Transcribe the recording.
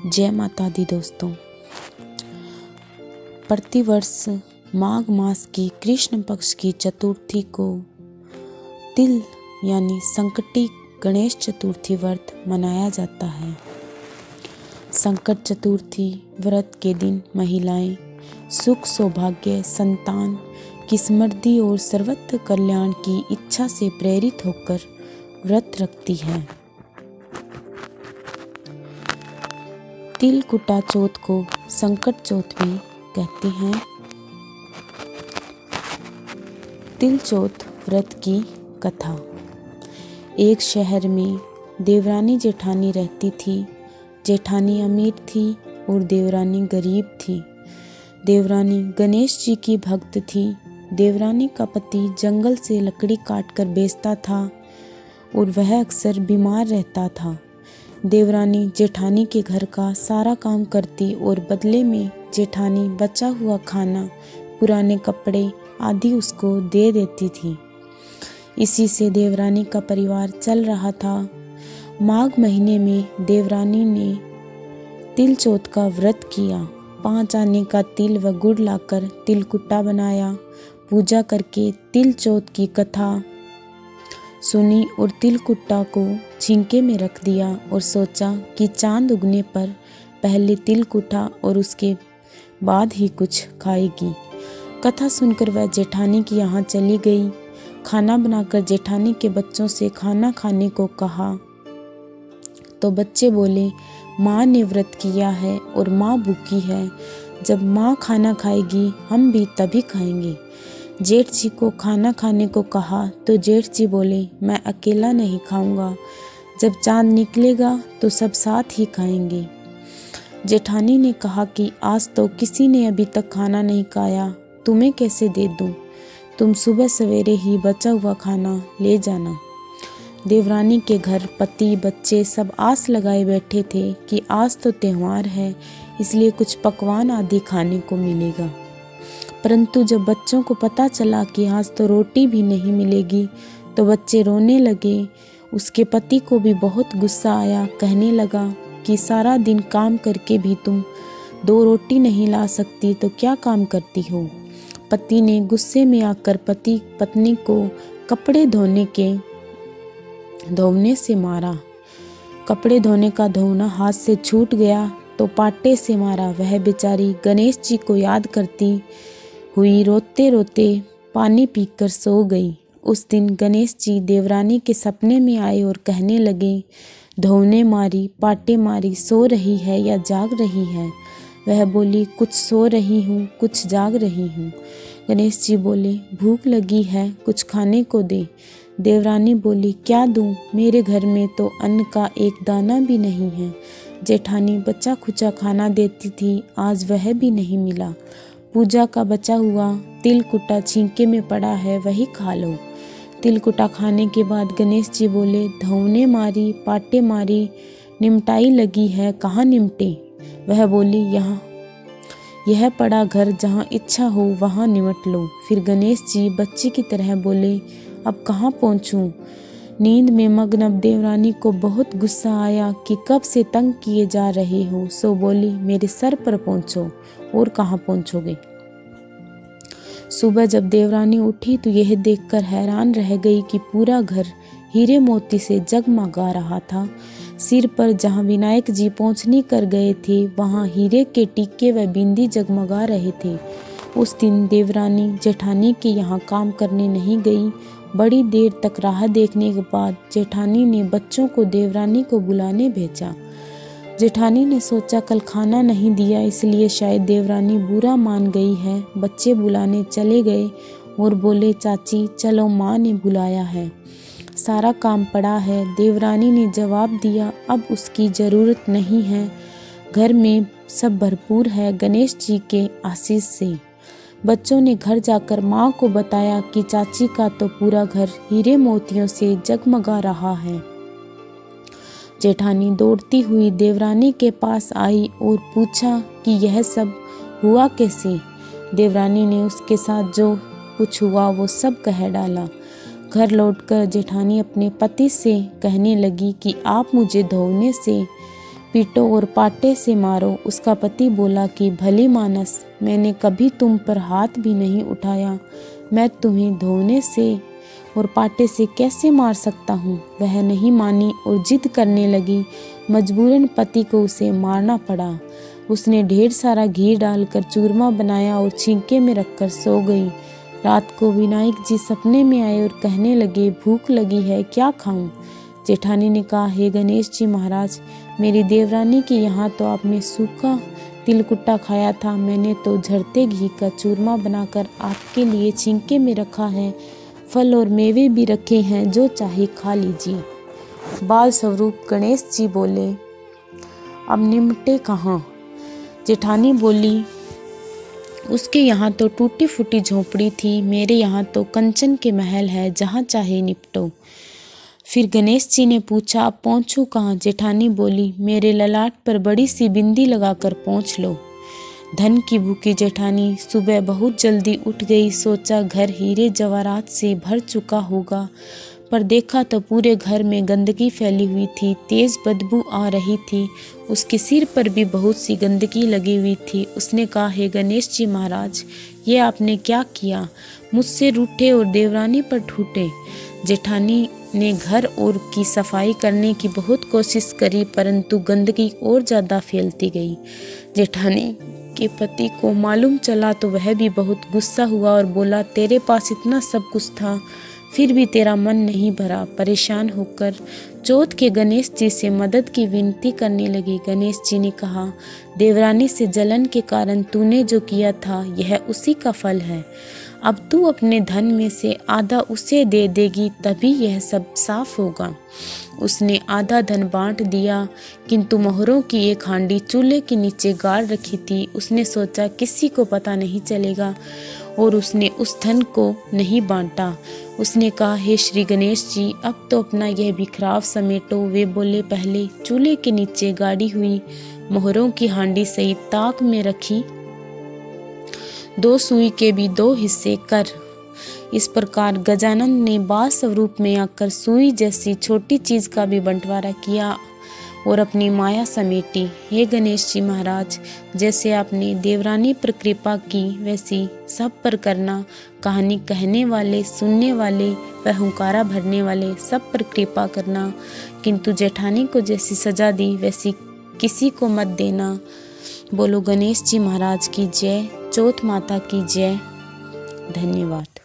जय माता दी दोस्तों। प्रतिवर्ष माघ मास की कृष्ण पक्ष की चतुर्थी को तिल यानी संकटी गणेश चतुर्थी व्रत मनाया जाता है। संकट चतुर्थी व्रत के दिन महिलाएं सुख सौभाग्य संतान की समृद्धि और सर्वत्र कल्याण की इच्छा से प्रेरित होकर व्रत रखती है। तिल कुटा चौथ को संकट चौथ भी कहते हैं। तिल चौथ व्रत की कथा। एक शहर में देवरानी जेठानी रहती थी। जेठानी अमीर थी और देवरानी गरीब थी। देवरानी गणेश जी की भक्त थी। देवरानी का पति जंगल से लकड़ी काटकर बेचता था और वह अक्सर बीमार रहता था। देवरानी जेठानी के घर का सारा काम करती और बदले में जेठानी बचा हुआ खाना, पुराने कपड़े आदि उसको दे देती थी। इसी से देवरानी का परिवार चल रहा था। माघ महीने में देवरानी ने तिल चौथ का व्रत किया। 5 आने का तिल व गुड़ लाकर तिलकुट्टा बनाया। पूजा करके तिल चौथ की कथा सुनी और तिलकुट्टा को छिंके में रख दिया और सोचा कि चांद उगने पर पहले तिलकुट्टा और उसके बाद ही कुछ खाएगी। कथा सुनकर वह जेठानी के यहाँ चली गई। खाना बनाकर जेठानी के बच्चों से खाना खाने को कहा तो बच्चे बोले, माँ ने व्रत किया है और माँ भूखी है। जब माँ खाना खाएगी हम भी तभी खाएंगे। जेठ जी को खाना खाने को कहा तो जेठ जी बोले, मैं अकेला नहीं खाऊंगा। जब चांद निकलेगा तो सब साथ ही खाएंगे। जेठानी ने कहा कि आज तो किसी ने अभी तक खाना नहीं खाया, तुम्हें कैसे दे दूं? तुम सुबह सवेरे ही बचा हुआ खाना ले जाना। देवरानी के घर पति बच्चे सब आस लगाए बैठे थे कि आज तो त्योहार है, इसलिए कुछ पकवान आदि खाने को मिलेगा। परंतु जब बच्चों को पता चला कि आज तो रोटी भी नहीं मिलेगी तो बच्चे रोने लगे। उसके पति को भी बहुत गुस्सा आया। कहने लगा कि सारा दिन काम करके भी तुम 2 रोटी नहीं ला सकती तो क्या काम करती हो। पति ने गुस्से में आकर पति पत्नी को कपड़े धोने से मारा। कपड़े धोने का धोना हाथ से छूट गया तो पाटे से मारा। वह बेचारी गणेश जी को याद करती हुई रोते रोते पानी पीकर सो गई। उस दिन गणेश जी देवरानी के सपने में आए और कहने लगे, धोने मारी, पाटे मारी, सो रही है या जाग रही है? वह बोली, कुछ सो रही हूँ, कुछ जाग रही हूँ। गणेश जी बोले, भूख लगी है, कुछ खाने को दे। देवरानी बोली, क्या दूँ? मेरे घर में तो अन्न का एक दाना भी नहीं है। जेठानी बचा खुचा खाना देती थी, आज वह भी नहीं मिला। पूजा का बचा हुआ तिलकुट्टा छींके में पड़ा है, वही खा लो। तिलकुट्टा खाने के बाद गणेश जी बोले, धौने मारी, पाटे मारी, निमटाई लगी है, कहाँ निमटे? वह बोली, यहाँ यह पड़ा घर, जहाँ इच्छा हो वहाँ निमट लो। फिर गणेश जी बच्चे की तरह बोले, अब कहाँ पहुँचूँ? नींद में मग्न अब देवरानी को बहुत गुस्सा आया कि कब से तंग किए जा रहे हो। सो बोली, मेरे सर पर पहुँचो। और कहाँ पहुँचोगे? सुबह जब देवरानी उठी तो यह देखकर हैरान रह गई कि पूरा घर हीरे मोती से जगमगा रहा था। सिर पर जहाँ विनायक जी पहुँचनी कर गए थे वहाँ हीरे के टीके व बिंदी जगमगा रहे थे। उस दिन देवरानी जेठानी के यहाँ काम करने नहीं गई। बड़ी देर तक राह देखने के बाद जेठानी ने बच्चों को देवरानी को बुलाने भेजा। जेठानी ने सोचा कल खाना नहीं दिया इसलिए शायद देवरानी बुरा मान गई है। बच्चे बुलाने चले गए और बोले, चाची चलो, माँ ने बुलाया है, सारा काम पड़ा है। देवरानी ने जवाब दिया, अब उसकी ज़रूरत नहीं है, घर में सब भरपूर है गणेश जी के आशीष से। बच्चों ने घर जाकर माँ को बताया कि चाची का तो पूरा घर हीरे मोतियों से जगमगा रहा है। जेठानी दौड़ती हुई देवरानी के पास आई और पूछा कि यह सब हुआ कैसे। देवरानी ने उसके साथ जो कुछ हुआ वो सब कह डाला। घर लौटकर जेठानी अपने पति से कहने लगी कि आप मुझे धोने से पीटो और पाटे से मारो। उसका पति बोला कि भली मानस, मैंने कभी तुम पर हाथ भी नहीं उठाया, मैं तुम्हें धोने से और पाटे से कैसे मार सकता हूँ। वह नहीं मानी और जिद करने लगी। मजबूरन पति को उसे मारना पड़ा। उसने ढेर सारा घी डालकर चूरमा बनाया और छींके में रखकर सो गई। रात को विनायक जी सपने में आए और कहने लगे, भूख लगी है, क्या खाऊं? जेठानी ने कहा, हे गणेश जी महाराज, मेरी देवरानी के यहाँ तो आपने सूखा तिलकुट्टा खाया था, मैंने तो झरते घी का चूरमा बनाकर आपके लिए छींके में रखा है। फल और मेवे भी रखे हैं, जो चाहे खा लीजिए। बाल स्वरूप गणेश जी बोले, अब निमटे कहाँ? जेठानी बोली, उसके यहाँ तो टूटी फूटी झोपड़ी थी, मेरे यहाँ तो कंचन के महल है, जहाँ चाहे निपटो। फिर गणेश जी ने पूछा, अब पहुँचूँ कहाँ? जेठानी बोली, मेरे ललाट पर बड़ी सी बिंदी लगाकर पहुँच लो। धन की भूखी जेठानी सुबह बहुत जल्दी उठ गई। सोचा घर हीरे जवाहरात से भर चुका होगा, पर देखा तो पूरे घर में गंदगी फैली हुई थी, तेज बदबू आ रही थी। उसके सिर पर भी बहुत सी गंदगी लगी हुई थी। उसने कहा, हे गणेश जी महाराज, ये आपने क्या किया? मुझसे रूठे और देवरानी पर ठूठे। जेठानी ने घर और की सफाई करने की बहुत कोशिश करी, परंतु गंदगी और ज़्यादा फैलती गई। जेठानी के पति को मालूम चला तो वह भी बहुत गुस्सा हुआ और बोला, तेरे पास इतना सब कुछ था, फिर भी तेरा मन नहीं भरा। परेशान होकर चौथ के गणेश जी से मदद की विनती करने लगी। गणेश जी ने कहा, देवरानी से जलन के कारण तूने जो किया था, यह उसी का फल है। अब तू अपने धन में से आधा उसे दे देगी, तभी यह सब साफ होगा। उसने आधा धन बांट दिया, किंतु मोहरों की एक हांडी चूल्हे के नीचे गाड़ रखी थी। उसने सोचा किसी को पता नहीं चलेगा, और उसने उस धन को नहीं बांटा। उसने कहा, हे श्री गणेश जी, अब तो अपना यह बिखराव समेटो। वे बोले, पहले चूल्हे के नीचे गाड़ी हुई मोहरों की हांडी सहित ताक में रखी 2 सुई के भी 2 हिस्से कर। इस प्रकार गजानन ने बाल स्वरूप में आकर सुई जैसी छोटी चीज का भी बंटवारा किया और अपनी माया समेटी। हे गणेश जी महाराज, जैसे आपने देवरानी पर कृपा की, वैसी सब पर करना। कहानी कहने वाले, सुनने वाले व हुंकारा भरने वाले सब पर कृपा करना, किंतु जेठानी को जैसी सजा दी वैसी किसी को मत देना। बोलो गणेश जी महाराज की जय, चौथ माता की जय। धन्यवाद।